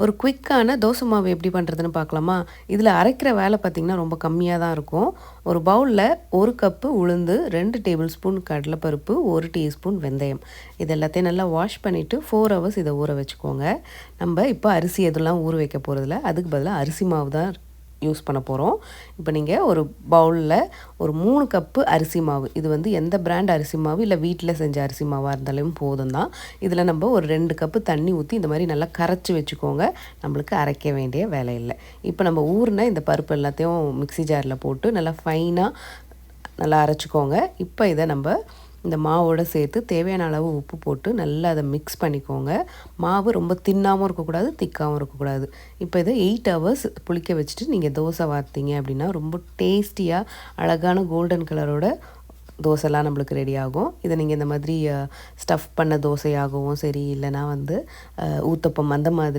ஒரு குயிக்கான தோசை மாவு எப்படி பண்ணுறதுன்னு பார்க்கலாமா? இதில் அரைக்கிற வேலை பார்த்திங்கன்னா ரொம்ப கம்மியாக தான் இருக்கும். ஒரு பவுலில் 1 கப்பு உளுந்து, 2 டேபிள் ஸ்பூன் கடலைப்பருப்பு, 1 டீஸ்பூன் வெந்தயம். இது எல்லாத்தையும் நல்லா வாஷ் பண்ணிவிட்டு 4 ஹவர்ஸ் இதை ஊற வச்சுக்கோங்க. நம்ம இப்போ அரிசி எதுலாம் ஊற வைக்க போகிறதில்ல, அதுக்கு பதிலாக அரிசி மாவு தான் யூஸ் பண்ண போகிறோம். இப்போ நீங்கள் ஒரு பவுலில் ஒரு 3 கப்பு அரிசி மாவு, இது வந்து எந்த பிராண்ட் அரிசி மாவு இல்லை வீட்டில் செஞ்ச அரிசி மாவாக இருந்தாலும் போதும் தான். இதில் நம்ம ஒரு 2 கப்பு தண்ணி ஊற்றி இந்த மாதிரி நல்லா கரைச்சி வச்சுக்கோங்க. நம்மளுக்கு அரைக்க வேண்டிய வேலை இல்லை. இப்போ நம்ம ஊறின இந்த பருப்பு எல்லாத்தையும் மிக்ஸி ஜாரில் போட்டு நல்லா ஃபைனாக நல்லா அரைச்சிக்கோங்க. இப்போ இதை நம்ம இந்த மாவோடு சேர்த்து தேவையான அளவு உப்பு போட்டு நல்லா அதை மிக்ஸ் பண்ணிக்கோங்க. மாவு ரொம்ப தின்னாகவும் இருக்கக்கூடாது, திக்காகவும் இருக்கக்கூடாது. இப்போ இதை 8 ஹவர்ஸ் புளிக்க வச்சுட்டு நீங்கள் தோசை வார்த்தீங்க அப்படின்னா ரொம்ப டேஸ்டியாக அழகான கோல்டன் கலரோட தோசைலாம் நம்மளுக்கு ரெடி ஆகும். இதை நீங்கள் இந்த மாதிரி ஸ்டஃப் பண்ண தோசையாகவும் சரி, இல்லைனா வந்து ஊத்தப்பம் அந்த மாதிரி